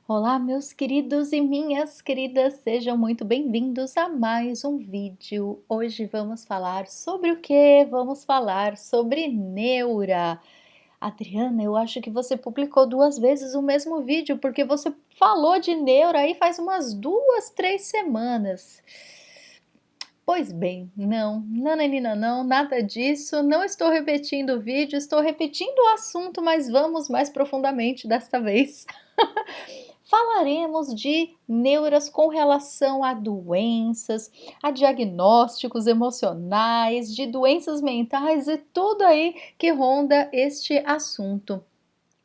Olá, meus queridos e minhas queridas, sejam muito bem-vindos a mais um vídeo. Hoje vamos falar sobre o quê? Vamos falar sobre neura. Adriana, eu acho que você publicou duas vezes o mesmo vídeo, porque você falou de neura aí faz umas 2, 3 semanas. Pois bem, não, nananina não, nada disso, não estou repetindo o vídeo, estou repetindo o assunto, mas vamos mais profundamente desta vez. Falaremos de neuras com relação a doenças, a diagnósticos emocionais, de doenças mentais e tudo aí que ronda este assunto.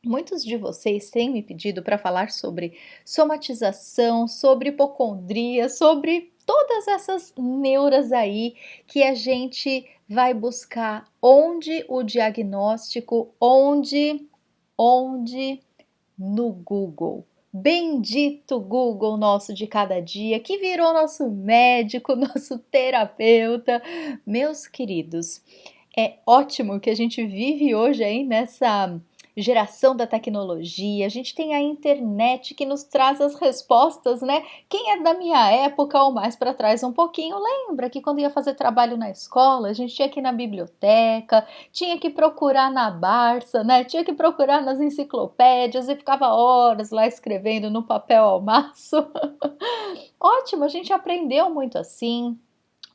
Muitos de vocês têm me pedido para falar sobre somatização, sobre hipocondria, sobre todas essas neuras aí que a gente vai buscar onde o diagnóstico, onde no Google. Bendito Google nosso de cada dia, que virou nosso médico, nosso terapeuta. Meus queridos, é ótimo que a gente vive hoje aí nessa geração da tecnologia. A gente tem a internet que nos traz as respostas, né? Quem é da minha época ou mais para trás um pouquinho, lembra que quando ia fazer trabalho na escola, a gente tinha que ir na biblioteca, tinha que procurar na Barça, né? Tinha que procurar nas enciclopédias e ficava horas lá escrevendo no papel ao maço. Ótimo, a gente aprendeu muito assim.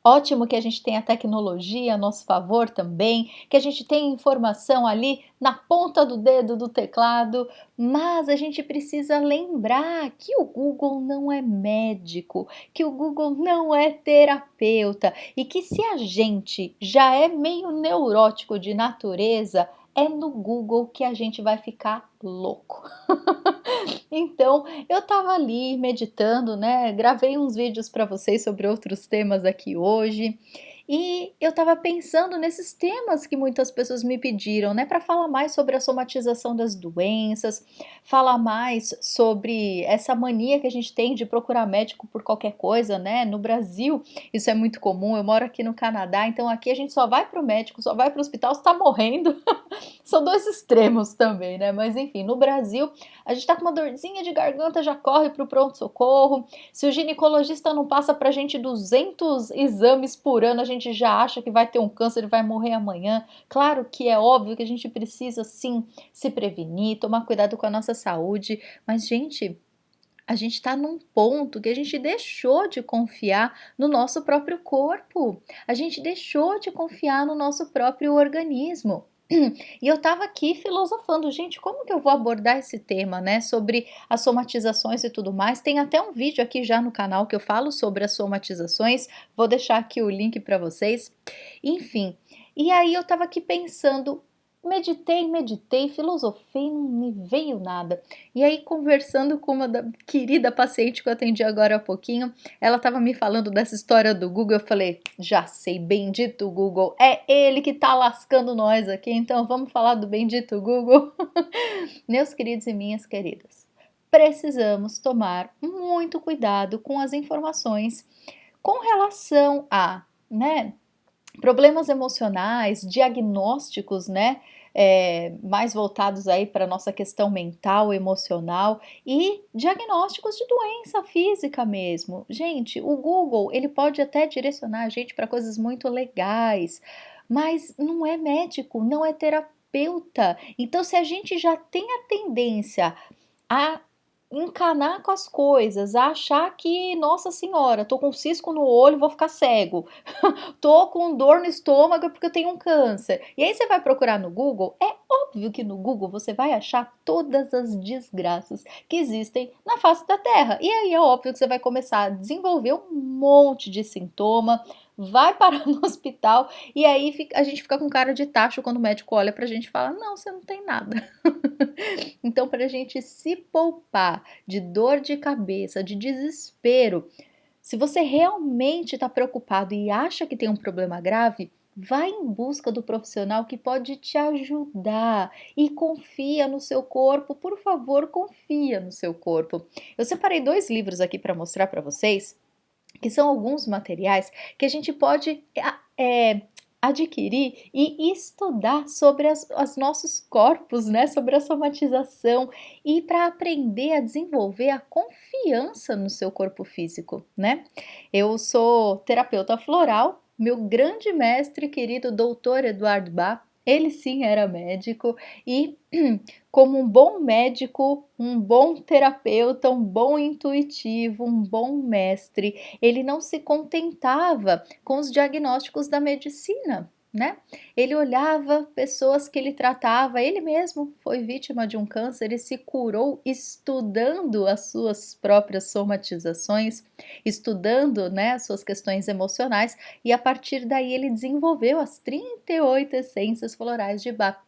Ótimo que a gente tem a tecnologia a nosso favor também, que a gente tem informação ali na ponta do dedo do teclado, mas a gente precisa lembrar que o Google não é médico, que o Google não é terapeuta e que se a gente já é meio neurótico de natureza, é no Google que a gente vai ficar louco. Então, eu estava ali meditando, né? Gravei uns vídeos para vocês sobre outros temas aqui hoje. E eu estava pensando nesses temas que muitas pessoas me pediram, né, para falar mais sobre a somatização das doenças, falar mais sobre essa mania que a gente tem de procurar médico por qualquer coisa, né? No Brasil, isso é muito comum. Eu moro aqui no Canadá, então aqui a gente só vai para o médico, só vai para o hospital se está morrendo. São dois extremos também, né? Mas enfim, no Brasil, a gente tá com uma dorzinha de garganta, já corre pro pronto-socorro. Se o ginecologista não passa pra gente 200 exames por ano, a gente já acha que vai ter um câncer e vai morrer amanhã. Claro que é óbvio que a gente precisa sim se prevenir, tomar cuidado com a nossa saúde, mas a gente está num ponto que a gente deixou de confiar no nosso próprio corpo, a gente deixou de confiar no nosso próprio organismo. E eu estava aqui filosofando, gente, como que eu vou abordar esse tema, né, sobre as somatizações e tudo mais? Tem até um vídeo aqui já no canal que eu falo sobre as somatizações, vou deixar aqui o link para vocês. Enfim, e aí eu estava aqui pensando, meditei, filosofei, não me veio nada. E aí, conversando com uma querida paciente que eu atendi agora há pouquinho, ela estava me falando dessa história do Google. Eu falei, já sei, bendito Google, é ele que tá lascando nós aqui, então vamos falar do bendito Google. Meus queridos e minhas queridas, precisamos tomar muito cuidado com as informações com relação a, né, problemas emocionais, diagnósticos, né? Mais voltados aí para nossa questão mental, emocional e diagnósticos de doença física mesmo. Gente, o Google ele pode até direcionar a gente para coisas muito legais, mas não é médico, não é terapeuta. Então, se a gente já tem a tendência a encanar com as coisas, a achar que, nossa senhora, tô com um cisco no olho, vou ficar cego. Tô com dor no estômago porque eu tenho um câncer. E aí você vai procurar no Google, é óbvio que no Google você vai achar todas as desgraças que existem na face da Terra. E aí é óbvio que você vai começar a desenvolver um monte de sintoma, vai parar no hospital e aí a gente fica com cara de tacho quando o médico olha pra gente e fala: "Não, você não tem nada". Então, para a gente se poupar de dor de cabeça, de desespero, se você realmente está preocupado e acha que tem um problema grave, vai em busca do profissional que pode te ajudar e confia no seu corpo, por favor, confia no seu corpo. Eu separei dois livros aqui para mostrar para vocês, que são alguns materiais que a gente pode adquirir e estudar sobre os nossos corpos, né? Sobre a somatização e para aprender a desenvolver a confiança no seu corpo físico, né? Eu sou terapeuta floral, meu grande mestre, querido doutor Eduardo Bach, ele sim era médico e, como um bom médico, um bom terapeuta, um bom intuitivo, um bom mestre, ele não se contentava com os diagnósticos da medicina, né? Ele olhava pessoas que ele tratava, ele mesmo foi vítima de um câncer e se curou estudando as suas próprias somatizações, estudando, né, as suas questões emocionais, e a partir daí ele desenvolveu as 38 essências florais de Bach.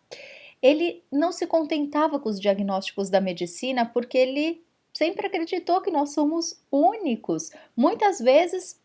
Ele não se contentava com os diagnósticos da medicina porque ele sempre acreditou que nós somos únicos. Muitas vezes,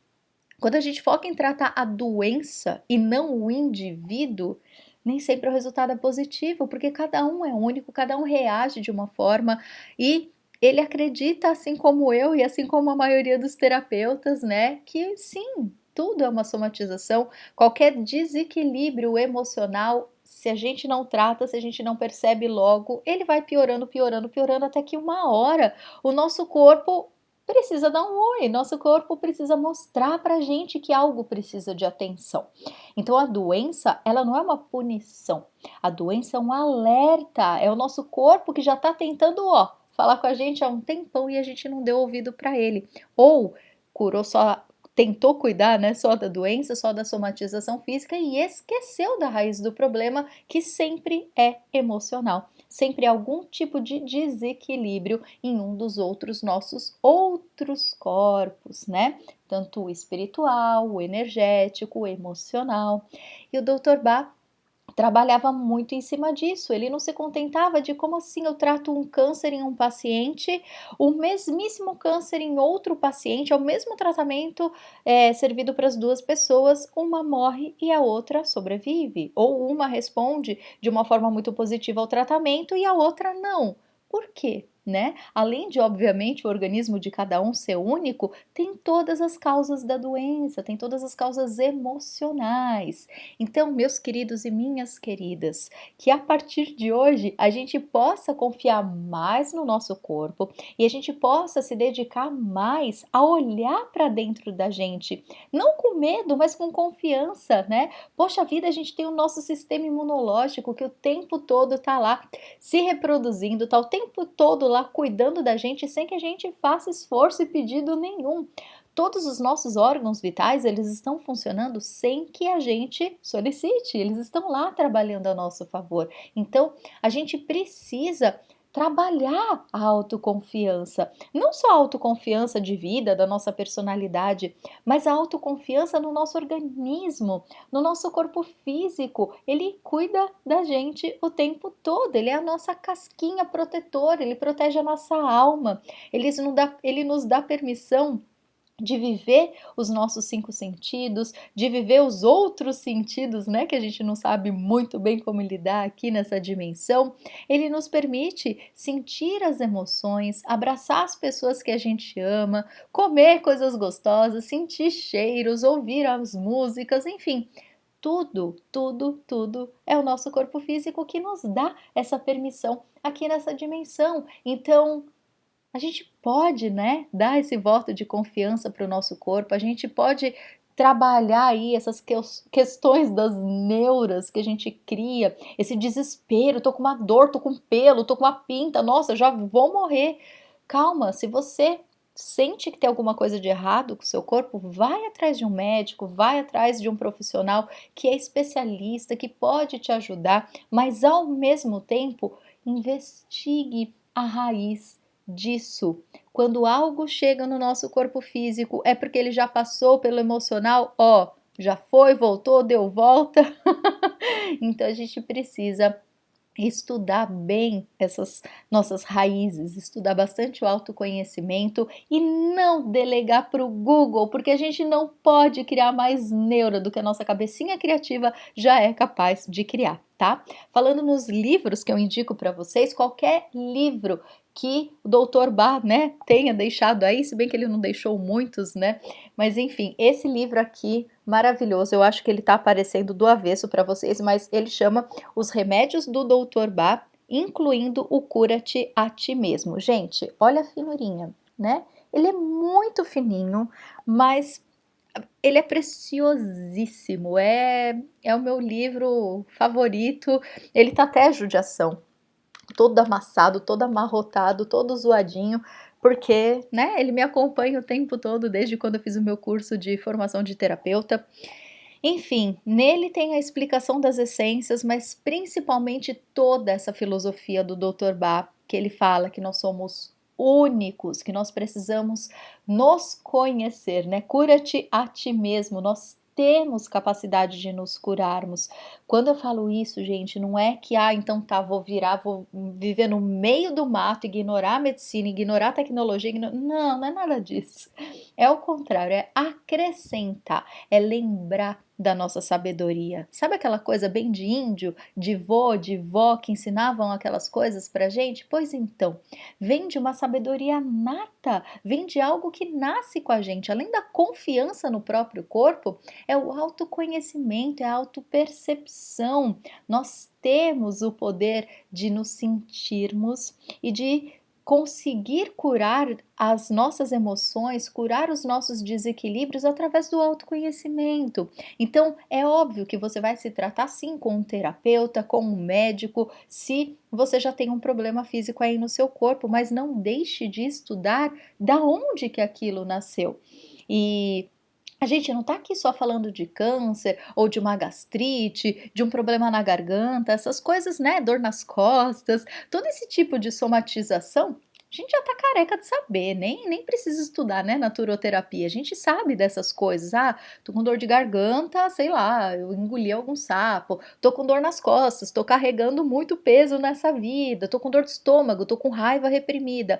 quando a gente foca em tratar a doença e não o indivíduo, nem sempre o resultado é positivo, porque cada um é único, cada um reage de uma forma e ele acredita, assim como eu e assim como a maioria dos terapeutas, né, que sim, tudo é uma somatização, qualquer desequilíbrio emocional, se a gente não trata, se a gente não percebe logo, ele vai piorando, piorando, piorando, até que uma hora o nosso corpo precisa dar um oi, nosso corpo precisa mostrar pra gente que algo precisa de atenção. Então a doença, ela não é uma punição, a doença é um alerta, é o nosso corpo que já tá tentando, ó, falar com a gente há um tempão e a gente não deu ouvido para ele. Ou curou só, tentou cuidar, né, só da doença, só da somatização física e esqueceu da raiz do problema, que sempre é emocional. Sempre algum tipo de desequilíbrio em um dos outros nossos outros corpos, né? Tanto o espiritual, o energético, o emocional. E o Dr. Bach trabalhava muito em cima disso. Ele não se contentava de como assim eu trato um câncer em um paciente, o mesmíssimo câncer em outro paciente, é o mesmo tratamento servido para as duas pessoas, uma morre e a outra sobrevive, ou uma responde de uma forma muito positiva ao tratamento e a outra não. Por quê? Né? Além de, obviamente, o organismo de cada um ser único, tem todas as causas da doença, tem todas as causas emocionais. Então, meus queridos e minhas queridas, que a partir de hoje a gente possa confiar mais no nosso corpo e a gente possa se dedicar mais a olhar para dentro da gente, não com medo, mas com confiança, né? Poxa vida, a gente tem o nosso sistema imunológico que o tempo todo tá lá se reproduzindo, tá o tempo todo lá cuidando da gente sem que a gente faça esforço e pedido nenhum. Todos os nossos órgãos vitais, eles estão funcionando sem que a gente solicite, eles estão lá trabalhando a nosso favor. Então, a gente precisa trabalhar a autoconfiança, não só a autoconfiança de vida, da nossa personalidade, mas a autoconfiança no nosso organismo, no nosso corpo físico. Ele cuida da gente o tempo todo, ele é a nossa casquinha protetora, ele protege a nossa alma, ele nos dá permissão de viver os nossos 5 sentidos, de viver os outros sentidos, né, que a gente não sabe muito bem como lidar aqui nessa dimensão. Ele nos permite sentir as emoções, abraçar as pessoas que a gente ama, comer coisas gostosas, sentir cheiros, ouvir as músicas, enfim. Tudo, tudo, tudo é o nosso corpo físico que nos dá essa permissão aqui nessa dimensão. Então, a gente pode, né, dar esse voto de confiança para o nosso corpo, a gente pode trabalhar aí essas questões das neuras que a gente cria, esse desespero, tô com uma dor, tô com pelo, tô com uma pinta, nossa, já vou morrer. Calma, se você sente que tem alguma coisa de errado com o seu corpo, vai atrás de um médico, vai atrás de um profissional que é especialista, que pode te ajudar, mas ao mesmo tempo, investigue a raiz disso. Quando algo chega no nosso corpo físico, é porque ele já passou pelo emocional, ó, já foi, voltou, deu volta. Então a gente precisa estudar bem essas nossas raízes, estudar bastante o autoconhecimento e não delegar para o Google, porque a gente não pode criar mais neura do que a nossa cabecinha criativa já é capaz de criar, tá? Falando nos livros que eu indico para vocês, qualquer livro que o Dr. Bá, né, tenha deixado aí, se bem que ele não deixou muitos, né? Mas enfim, esse livro aqui, maravilhoso, eu acho que ele tá aparecendo do avesso para vocês, mas ele chama Os Remédios do Dr. Bá, incluindo o Cura-te a ti mesmo. Gente, olha a finurinha, né? Ele é muito fininho, mas ele é preciosíssimo, é o meu livro favorito. Ele tá até judiação, todo amassado, todo amarrotado, todo zoadinho, porque, né, ele me acompanha o tempo todo, desde quando eu fiz o meu curso de formação de terapeuta. Enfim, nele tem a explicação das essências, mas principalmente toda essa filosofia do Dr. Bá, que ele fala que nós somos únicos, que nós precisamos nos conhecer, né? Cura-te a ti mesmo. Nós temos capacidade de nos curarmos. Quando eu falo isso, gente, não é que, então tá, vou virar, vou viver no meio do mato, ignorar a medicina, ignorar a tecnologia, não, não é nada disso. É o contrário, é acrescentar, é lembrar da nossa sabedoria. Sabe aquela coisa bem de índio, de vô, de vó, que ensinavam aquelas coisas pra gente? Pois então, vem de uma sabedoria nata, vem de algo que nasce com a gente. Além da confiança no próprio corpo, é o autoconhecimento, é a autopercepção. Nós temos o poder de nos sentirmos e de conseguir curar as nossas emoções, curar os nossos desequilíbrios através do autoconhecimento. Então, é óbvio que você vai se tratar sim com um terapeuta, com um médico, se você já tem um problema físico aí no seu corpo, mas não deixe de estudar da onde que aquilo nasceu. E a gente não tá aqui só falando de câncer ou de uma gastrite, de um problema na garganta, essas coisas, né? Dor nas costas, todo esse tipo de somatização. A gente já tá careca de saber, nem precisa estudar, né, naturoterapia. A gente sabe dessas coisas. Ah, tô com dor de garganta, sei lá, eu engoli algum sapo. Tô com dor nas costas, tô carregando muito peso nessa vida. Tô com dor de estômago, tô com raiva reprimida.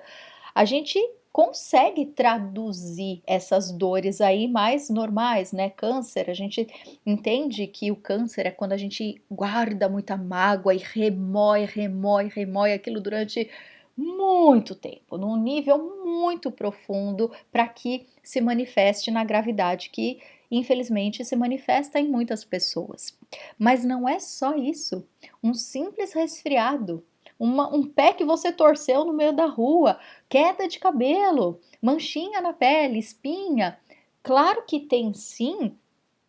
A gente consegue traduzir essas dores aí mais normais, né? Câncer, a gente entende que o câncer é quando a gente guarda muita mágoa e remói, remói, remói aquilo durante muito tempo, num nível muito profundo, para que se manifeste na gravidade que infelizmente se manifesta em muitas pessoas. Mas não é só isso. Um simples resfriado, um pé que você torceu no meio da rua, queda de cabelo, manchinha na pele, espinha. Claro que tem sim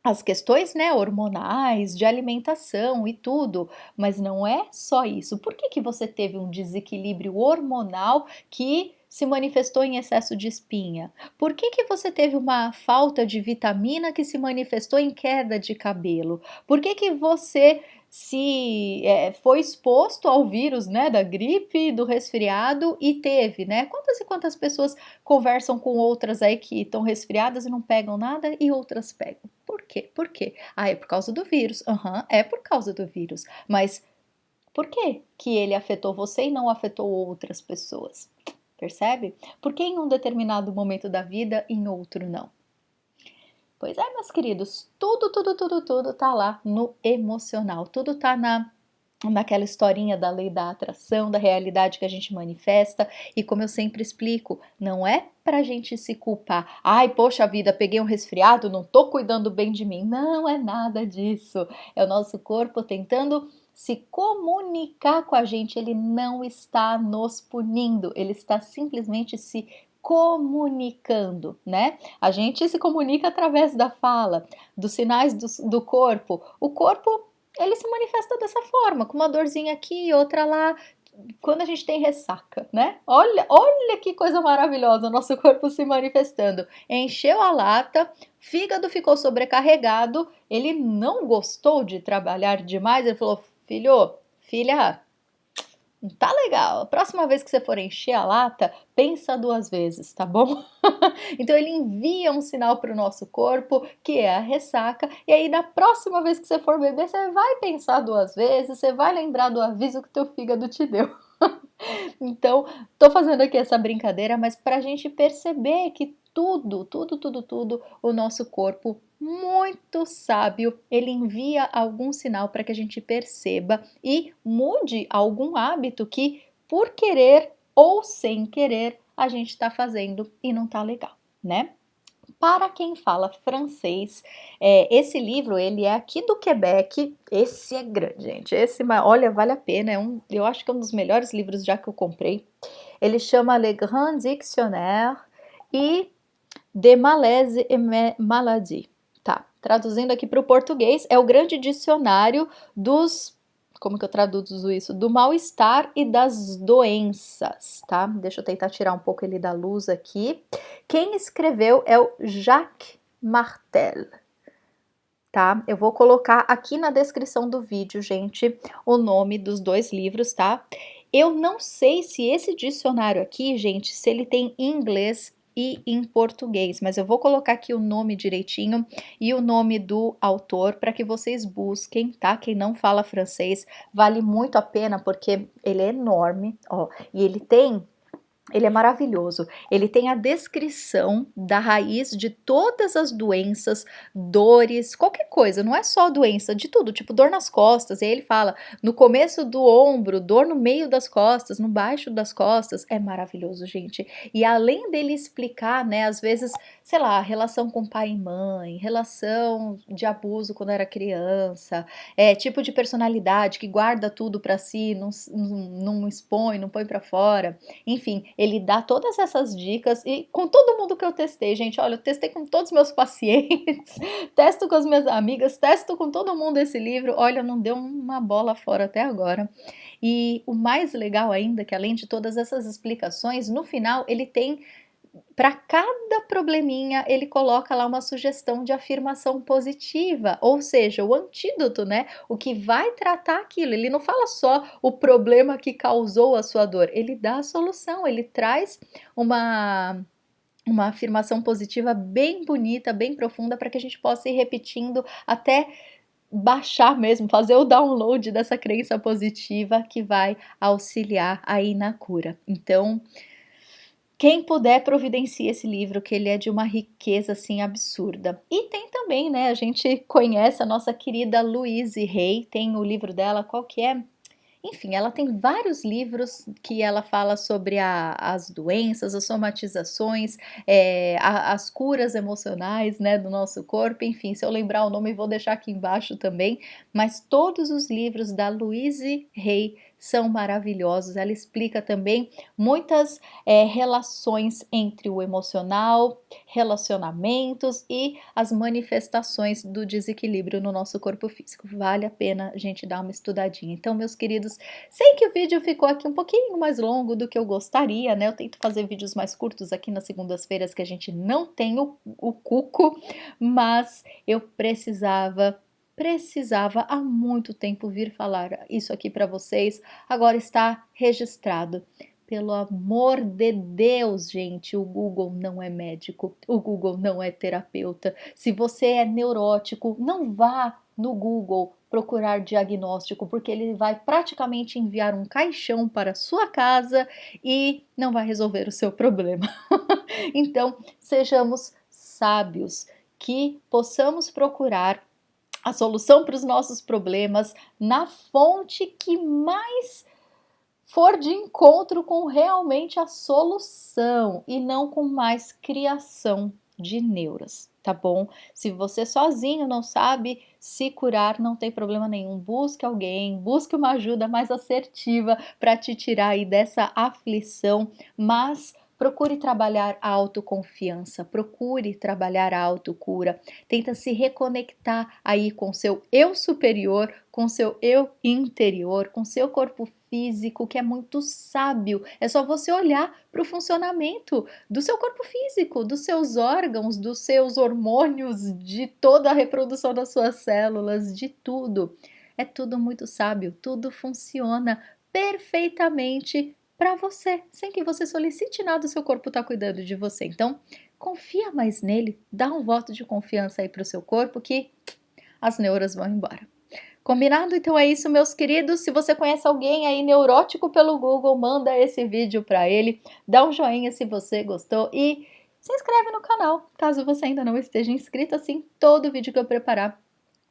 as questões, né, hormonais, de alimentação e tudo, mas não é só isso. Por que que você teve um desequilíbrio hormonal que se manifestou em excesso de espinha? Por que que você teve uma falta de vitamina que se manifestou em queda de cabelo? Por que que você foi exposto ao vírus, né, da gripe, do resfriado e teve, né? Quantas e quantas pessoas conversam com outras aí que estão resfriadas e não pegam nada e outras pegam? Por quê? Por quê? Ah, é por causa do vírus. Aham, é por causa do vírus. Mas por que ele afetou você e não afetou outras pessoas? Percebe? Por que em um determinado momento da vida, em outro não? Pois é, meus queridos, tudo tá lá no emocional, tudo tá naquela historinha da lei da atração, da realidade que a gente manifesta, e como eu sempre explico, não é pra gente se culpar. Ai, poxa vida, peguei um resfriado, não tô cuidando bem de mim. Não é nada disso. É o nosso corpo tentando se comunicar com a gente, ele não está nos punindo, ele está simplesmente se comunicando, né? A gente se comunica através da fala, dos sinais do corpo. O corpo ele se manifesta dessa forma, com uma dorzinha aqui, outra lá, quando a gente tem ressaca, né? Olha que coisa maravilhosa, o nosso corpo se manifestando. Encheu a lata, fígado ficou sobrecarregado, ele não gostou de trabalhar demais, ele falou: filho, filha, não tá legal. A próxima vez que você for encher a lata, pensa duas vezes, tá bom? Então ele envia um sinal para o nosso corpo, que é a ressaca, e aí na próxima vez que você for beber, você vai pensar duas vezes, você vai lembrar do aviso que teu fígado te deu. Então, tô fazendo aqui essa brincadeira, mas para a gente perceber que tudo, o nosso corpo, muito sábio, ele envia algum sinal para que a gente perceba e mude algum hábito que, por querer, ou sem querer a gente está fazendo e não tá legal, né? Para quem fala francês, esse livro ele é aqui do Quebec. Esse é grande, gente. Esse, olha, vale a pena. Eu acho que é um dos melhores livros já que eu comprei. Ele chama Le Grand Dictionnaire e de Malaise et Maladie. Tá, traduzindo aqui para o português, é o grande dicionário dos... Como que eu traduzo isso? Do mal-estar e das doenças, tá? Deixa eu tentar tirar um pouco ele da luz aqui. Quem escreveu é o Jacques Martel, tá? Eu vou colocar aqui na descrição do vídeo, gente, o nome dos dois livros, tá? Eu não sei se esse dicionário aqui, gente, se ele tem em inglês e em português, mas eu vou colocar aqui o nome direitinho e o nome do autor para que vocês busquem, tá? Quem não fala francês, vale muito a pena porque ele é enorme, ó, e ele é maravilhoso. Ele tem a descrição da raiz de todas as doenças, dores, qualquer coisa, não é só doença, de tudo, tipo dor nas costas. E aí ele fala no começo do ombro, dor no meio das costas, no baixo das costas. É maravilhoso, gente. E além dele explicar, né, às vezes, sei lá, relação com pai e mãe, relação de abuso quando era criança, tipo de personalidade que guarda tudo pra si, não expõe, não põe pra fora. Enfim, ele dá todas essas dicas e com todo mundo que eu testei, gente, olha, eu testei com todos os meus pacientes, testo com as minhas amigas, testo com todo mundo esse livro, olha, não deu uma bola fora até agora. E o mais legal ainda, que além de todas essas explicações, no final ele tem para cada probleminha, ele coloca lá uma sugestão de afirmação positiva, ou seja, o antídoto, né? O que vai tratar aquilo. Ele não fala só o problema que causou a sua dor, ele dá a solução, ele traz uma afirmação positiva bem bonita, bem profunda, para que a gente possa ir repetindo até baixar mesmo, fazer o download dessa crença positiva que vai auxiliar aí na cura. Então, quem puder, providencie esse livro, que ele é de uma riqueza, assim, absurda. E tem também, né, a gente conhece a nossa querida Louise Hay, tem o livro dela, qual que é? Enfim, ela tem vários livros que ela fala sobre as doenças, as somatizações, as curas emocionais, né, do nosso corpo. Enfim, se eu lembrar o nome, vou deixar aqui embaixo também. Mas todos os livros da Louise Hay são maravilhosos. Ela explica também muitas relações entre o emocional, relacionamentos e as manifestações do desequilíbrio no nosso corpo físico. Vale a pena a gente dar uma estudadinha. Então, meus queridos, sei que o vídeo ficou aqui um pouquinho mais longo do que eu gostaria, né? Eu tento fazer vídeos mais curtos aqui nas segundas-feiras que a gente não tem o cuco, mas eu precisava há muito tempo vir falar isso aqui para vocês. Agora está registrado. Pelo amor de Deus, gente, o Google não é médico, o Google não é terapeuta. Se você é neurótico, não vá no Google procurar diagnóstico, porque ele vai praticamente enviar um caixão para sua casa e não vai resolver o seu problema. Então, sejamos sábios, que possamos procurar a solução para os nossos problemas na fonte que mais for de encontro com realmente a solução e não com mais criação de neuras, tá bom? Se você sozinho não sabe se curar, não tem problema nenhum. Busque alguém, busque uma ajuda mais assertiva para te tirar aí dessa aflição, mas procure trabalhar a autoconfiança, procure trabalhar a autocura, tenta se reconectar aí com seu eu superior, com seu eu interior, com seu corpo físico, que é muito sábio. É só você olhar para o funcionamento do seu corpo físico, dos seus órgãos, dos seus hormônios, de toda a reprodução das suas células, de tudo. É tudo muito sábio, tudo funciona perfeitamente para você, sem que você solicite nada, o seu corpo está cuidando de você. Então, confia mais nele, dá um voto de confiança aí para o seu corpo que as neuras vão embora. Combinado? Então é isso, meus queridos. Se você conhece alguém aí neurótico pelo Google, manda esse vídeo para ele, dá um joinha se você gostou e se inscreve no canal, caso você ainda não esteja inscrito, assim todo vídeo que eu preparar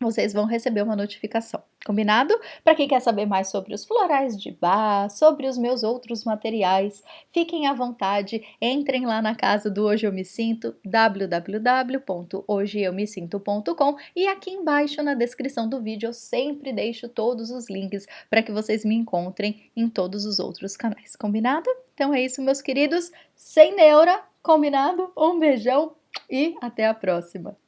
vocês vão receber uma notificação, combinado? Para quem quer saber mais sobre os florais de Bach, sobre os meus outros materiais, fiquem à vontade, entrem lá na casa do Hoje Eu Me Sinto, www.hojeeumesinto.com, e aqui embaixo na descrição do vídeo eu sempre deixo todos os links para que vocês me encontrem em todos os outros canais, combinado? Então é isso, meus queridos, sem neura, combinado? Um beijão e até a próxima!